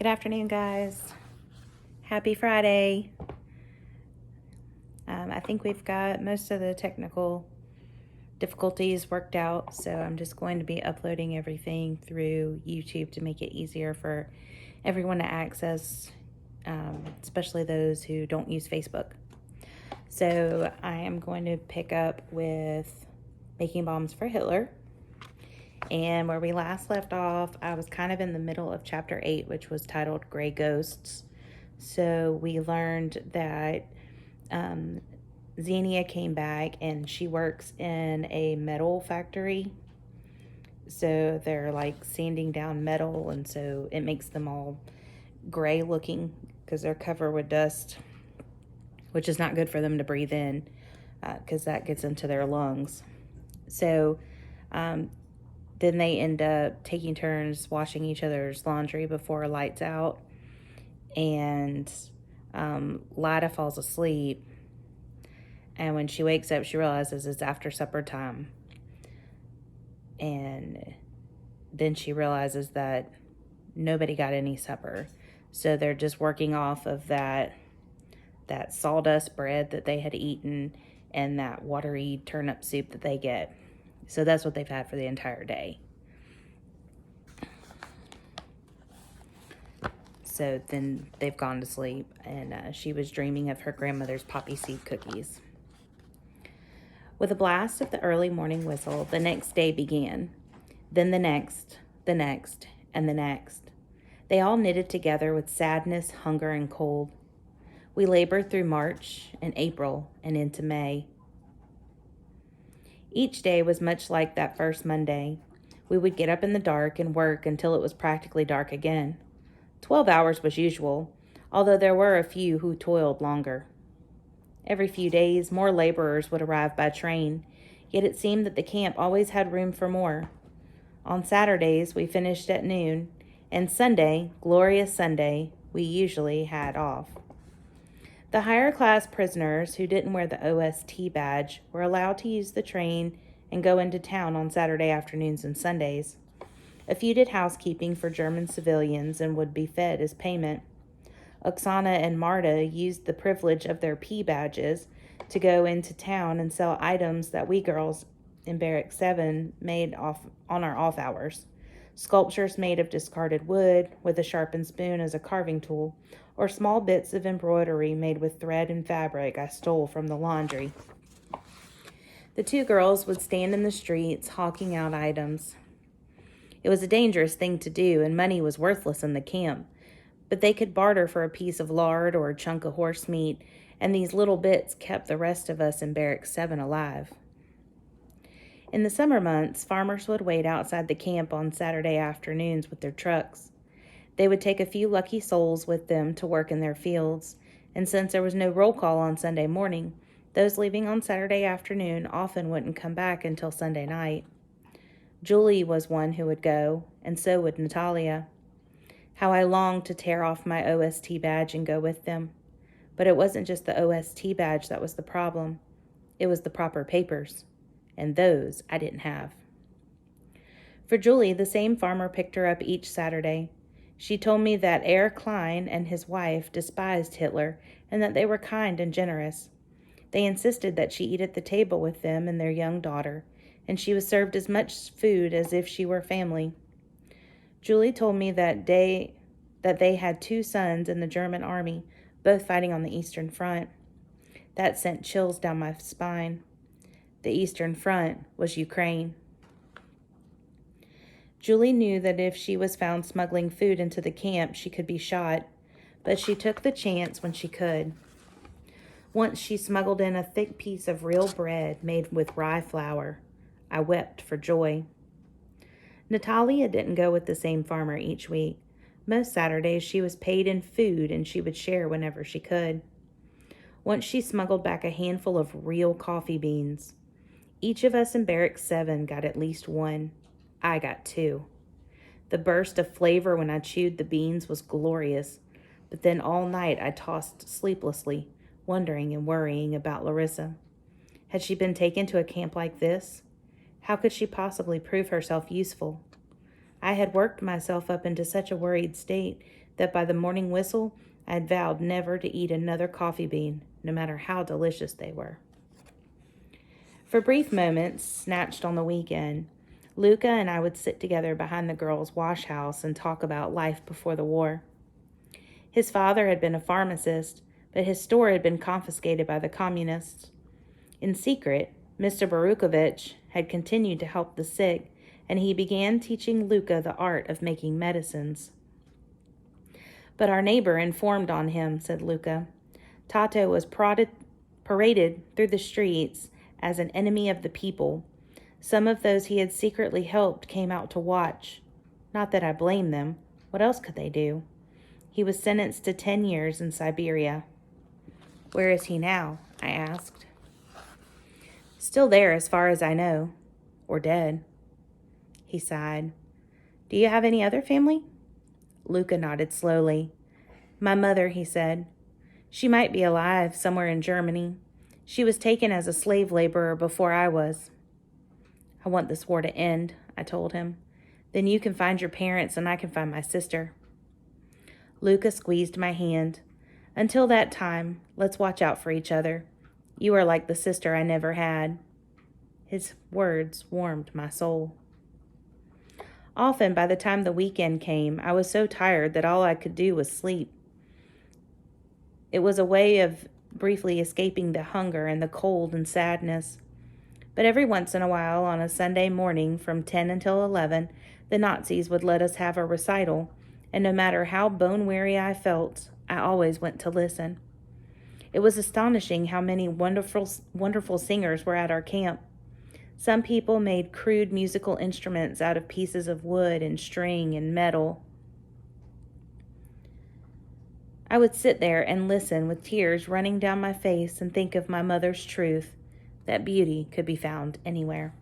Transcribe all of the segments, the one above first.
Good afternoon, guys. Happy Friday. I think we've got most of the technical difficulties worked out, so I'm just going to be uploading everything through YouTube to make it easier for everyone to access, especially those who don't use Facebook. So I am going to pick up with Making Bombs for Hitler. And where we last left off, I was kind of in the middle of chapter 8, which was titled Gray Ghosts. So we learned that Xenia came back and she works in a metal factory. So they're like sanding down metal, and so it makes them all gray looking because they're covered with dust, which is not good for them to breathe in because that gets into their lungs. So then they end up taking turns washing each other's laundry before lights out. And Lida falls asleep. And when she wakes up, she realizes it's after supper time. And then she realizes that nobody got any supper. So they're just working off of that sawdust bread that they had eaten and that watery turnip soup that they get. So that's what they've had for the entire day. So then they've gone to sleep, and she was dreaming of her grandmother's poppy seed cookies. With a blast of the early morning whistle, the next day began. Then the next, and the next. They all knitted together with sadness, hunger, and cold. We labored through March and April and into May. Each day was much like that first Monday. We would get up in the dark and work until it was practically dark again. 12 hours was usual, although there were a few who toiled longer. Every few days, more laborers would arrive by train, yet it seemed that the camp always had room for more. On Saturdays, we finished at noon, and Sunday, glorious Sunday, we usually had off. The higher class prisoners who didn't wear the OST badge were allowed to use the train and go into town on Saturday afternoons and Sundays. A few did housekeeping for German civilians and would be fed as payment. Oksana and Marta used the privilege of their P badges to go into town and sell items that we girls in Barrack 7 made on our off hours. Sculptures made of discarded wood with a sharpened spoon as a carving tool, or small bits of embroidery made with thread and fabric I stole from the laundry. The two girls would stand in the streets hawking out items. It was a dangerous thing to do, and money was worthless in the camp, but they could barter for a piece of lard or a chunk of horse meat, and these little bits kept the rest of us in Barrack 7 alive. In the summer months, farmers would wait outside the camp on Saturday afternoons with their trucks. They would take a few lucky souls with them to work in their fields, and since there was no roll call on Sunday morning, those leaving on Saturday afternoon often wouldn't come back until Sunday night. Julie was one who would go, and so would Natalia. How I longed to tear off my OST badge and go with them. But it wasn't just the OST badge that was the problem. It was the proper papers, and those I didn't have. For Julie, the same farmer picked her up each Saturday. She told me that Herr Klein and his wife despised Hitler and that they were kind and generous. They insisted that she eat at the table with them and their young daughter, and she was served as much food as if she were family. Julie told me that they had 2 sons in the German army, both fighting on the Eastern Front. That sent chills down my spine. The Eastern Front was Ukraine. Julie knew that if she was found smuggling food into the camp, she could be shot, but she took the chance when she could. Once she smuggled in a thick piece of real bread made with rye flour. I wept for joy. Natalia didn't go with the same farmer each week. Most Saturdays she was paid in food and she would share whenever she could. Once she smuggled back a handful of real coffee beans. Each of us in Barrack 7 got at least 1. I got 2. The burst of flavor when I chewed the beans was glorious, but then all night I tossed sleeplessly, wondering and worrying about Larissa. Had she been taken to a camp like this? How could she possibly prove herself useful? I had worked myself up into such a worried state that by the morning whistle I had vowed never to eat another coffee bean, no matter how delicious they were. For brief moments, snatched on the weekend, Luca and I would sit together behind the girls' wash house and talk about life before the war. His father had been a pharmacist, but his store had been confiscated by the communists. In secret, Mr. Barukovich had continued to help the sick, and he began teaching Luca the art of making medicines. But our neighbor informed on him, said Luca. Tato was paraded through the streets as an enemy of the people. Some of those he had secretly helped came out to watch. Not that I blame them. What else could they do? He was sentenced to 10 years in Siberia. Where is he now? I asked. Still there as far as I know. Or dead. He sighed. Do you have any other family? Luca nodded slowly. My mother, he said. She might be alive somewhere in Germany. She was taken as a slave laborer before I was. I want this war to end, I told him. Then you can find your parents and I can find my sister. Luca squeezed my hand. Until that time, let's watch out for each other. You are like the sister I never had. His words warmed my soul. Often, by the time the weekend came, I was so tired that all I could do was sleep. It was a way of briefly escaping the hunger and the cold and sadness. But every once in a while, on a Sunday morning from 10 until 11, the Nazis would let us have a recital, and no matter how bone-weary I felt, I always went to listen. It was astonishing how many wonderful singers were at our camp. Some people made crude musical instruments out of pieces of wood and string and metal. I would sit there and listen with tears running down my face and think of my mother's truth, that beauty could be found anywhere.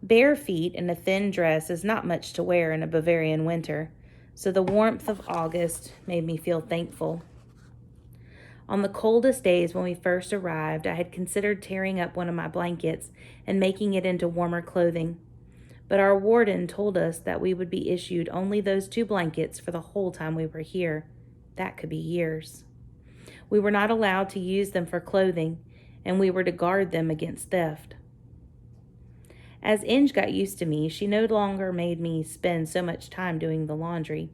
Bare feet and a thin dress is not much to wear in a Bavarian winter, so the warmth of August made me feel thankful. On the coldest days when we first arrived, I had considered tearing up one of my blankets and making it into warmer clothing. But our warden told us that we would be issued only those 2 blankets for the whole time we were here. That could be years. We were not allowed to use them for clothing, and we were to guard them against theft. As Inge got used to me, she no longer made me spend so much time doing the laundry.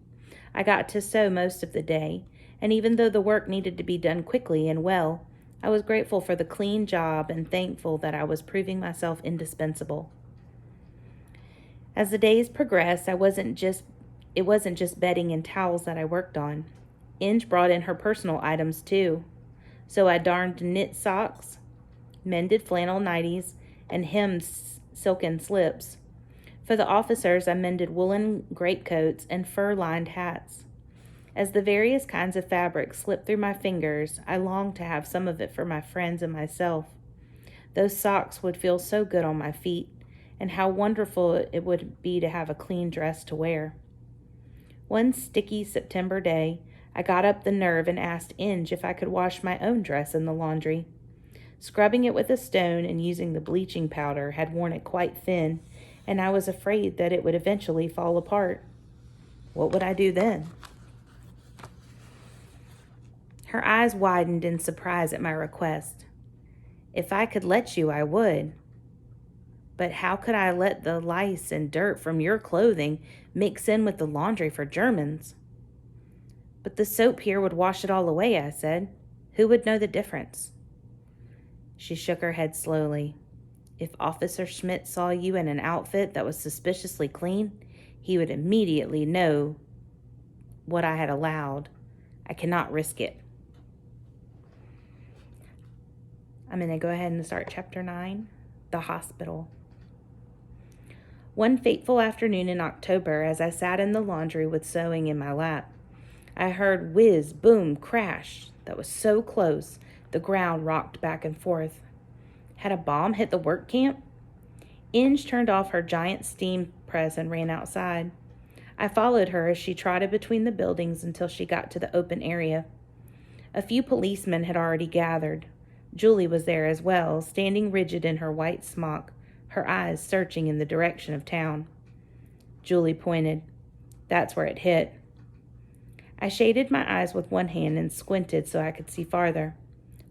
I got to sew most of the day, and even though the work needed to be done quickly and well, I was grateful for the clean job and thankful that I was proving myself indispensable. As the days progressed, it wasn't just bedding and towels that I worked on. Inge brought in her personal items too. So I darned knit socks, mended flannel nighties, and hemmed silken slips. For the officers, I mended woolen greatcoats and fur-lined hats. As the various kinds of fabric slipped through my fingers, I longed to have some of it for my friends and myself. Those socks would feel so good on my feet, and how wonderful it would be to have a clean dress to wear. One sticky September day, I got up the nerve and asked Inge if I could wash my own dress in the laundry. Scrubbing it with a stone and using the bleaching powder had worn it quite thin, and I was afraid that it would eventually fall apart. What would I do then? Her eyes widened in surprise at my request. If I could let you, I would. But how could I let the lice and dirt from your clothing mix in with the laundry for Germans? But the soap here would wash it all away, I said. Who would know the difference? She shook her head slowly. If Officer Schmidt saw you in an outfit that was suspiciously clean, he would immediately know what I had allowed. I cannot risk it. I'm going to go ahead and start chapter 9, The Hospital. One fateful afternoon in October, as I sat in the laundry with sewing in my lap, I heard whiz, boom, crash that was so close the ground rocked back and forth. Had a bomb hit the work camp? Inge turned off her giant steam press and ran outside. I followed her as she trotted between the buildings until she got to the open area. A few policemen had already gathered. Julie was there as well, standing rigid in her white smock, her eyes searching in the direction of town. Julie pointed. That's where it hit. I shaded my eyes with one hand and squinted so I could see farther.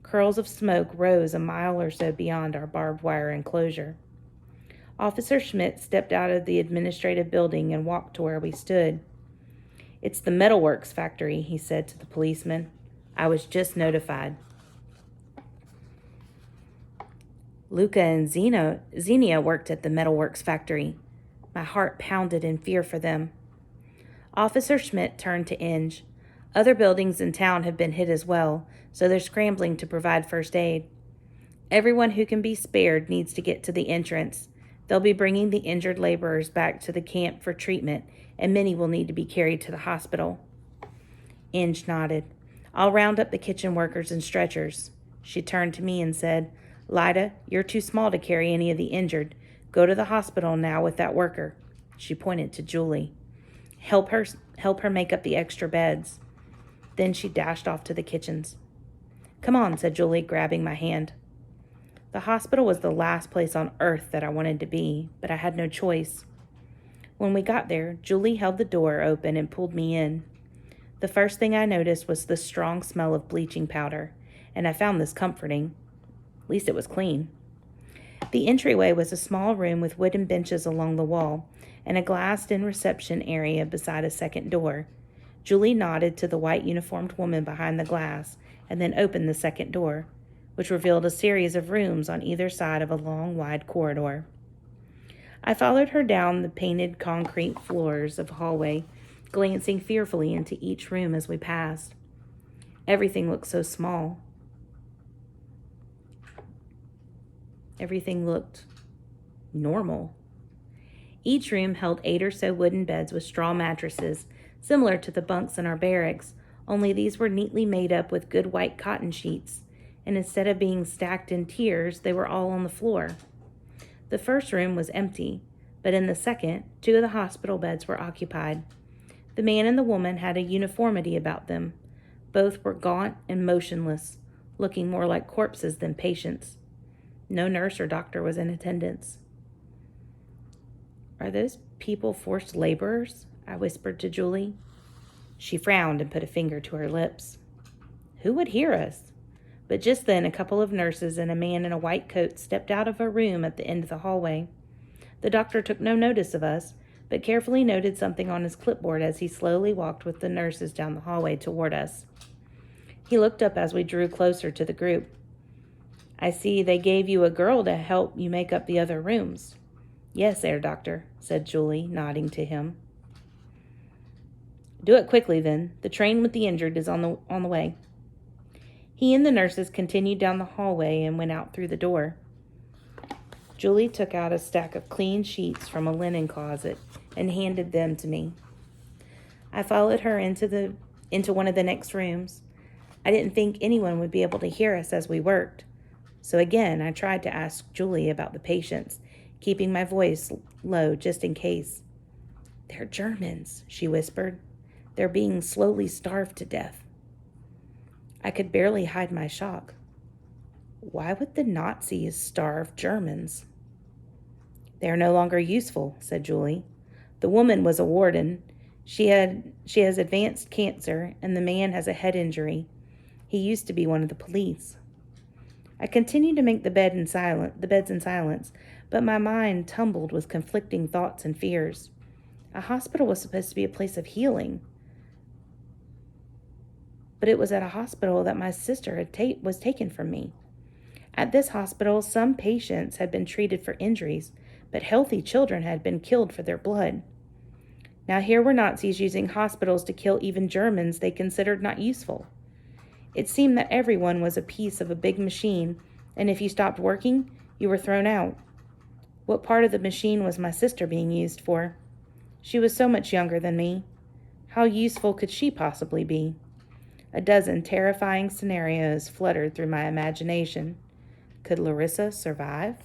Curls of smoke rose a mile or so beyond our barbed wire enclosure. Officer Schmidt stepped out of the administrative building and walked to where we stood. "It's the metalworks factory," he said to the policeman. "I was just notified." Luca and Xenia worked at the metalworks factory. My heart pounded in fear for them. Officer Schmidt turned to Inge. "Other buildings in town have been hit as well, so they're scrambling to provide first aid. Everyone who can be spared needs to get to the entrance. They'll be bringing the injured laborers back to the camp for treatment, and many will need to be carried to the hospital." Inge nodded. "I'll round up the kitchen workers and stretchers." She turned to me and said, "Lyda, you're too small to carry any of the injured. Go to the hospital now with that worker." She pointed to Julie. Help her make up the extra beds." Then she dashed off to the kitchens. "Come on," said Julie, grabbing my hand. The hospital was the last place on earth that I wanted to be, but I had no choice. When we got there, Julie held the door open and pulled me in. The first thing I noticed was the strong smell of bleaching powder, and I found this comforting. At least it was clean. The entryway was a small room with wooden benches along the wall and a glassed-in reception area beside a second door. Julie nodded to the white uniformed woman behind the glass and then opened the second door, which revealed a series of rooms on either side of a long, wide corridor. I followed her down the painted concrete floors of the hallway, glancing fearfully into each room as we passed. Everything looked so small. Everything looked normal. Each room held 8 or so wooden beds with straw mattresses, similar to the bunks in our barracks, only these were neatly made up with good white cotton sheets, and instead of being stacked in tiers, they were all on the floor. The first room was empty, but in the second, 2 of the hospital beds were occupied. The man and the woman had a uniformity about them. Both were gaunt and motionless, looking more like corpses than patients. No nurse or doctor was in attendance. "Are those people forced laborers?" I whispered to Julie. She frowned and put a finger to her lips. "Who would hear us?" But just then a couple of nurses and a man in a white coat stepped out of a room at the end of the hallway. The doctor took no notice of us, but carefully noted something on his clipboard as he slowly walked with the nurses down the hallway toward us. He looked up as we drew closer to the group. "I see they gave you a girl to help you make up the other rooms." "Yes, Herr Doctor," said Julie, nodding to him. "Do it quickly, then. The train with the injured is on the way." He and the nurses continued down the hallway and went out through the door. Julie took out a stack of clean sheets from a linen closet and handed them to me. I followed her into one of the next rooms. I didn't think anyone would be able to hear us as we worked. So again, I tried to ask Julie about the patients, keeping my voice low just in case. "They're Germans," she whispered. "They're being slowly starved to death." I could barely hide my shock. Why would the Nazis starve Germans? "They are no longer useful," said Julie. "The woman was a warden. She has advanced cancer, and the man has a head injury. He used to be one of the police." I continued to make the beds in silence, but my mind tumbled with conflicting thoughts and fears. A hospital was supposed to be a place of healing. But it was at a hospital that my sister was taken from me. At this hospital, some patients had been treated for injuries, but healthy children had been killed for their blood. Now here were Nazis using hospitals to kill even Germans they considered not useful. It seemed that everyone was a piece of a big machine, and if you stopped working, you were thrown out. What part of the machine was my sister being used for? She was so much younger than me. How useful could she possibly be? A dozen terrifying scenarios fluttered through my imagination. Could Larissa survive?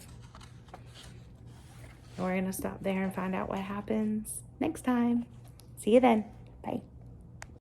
We're going to stop there and find out what happens next time. See you then.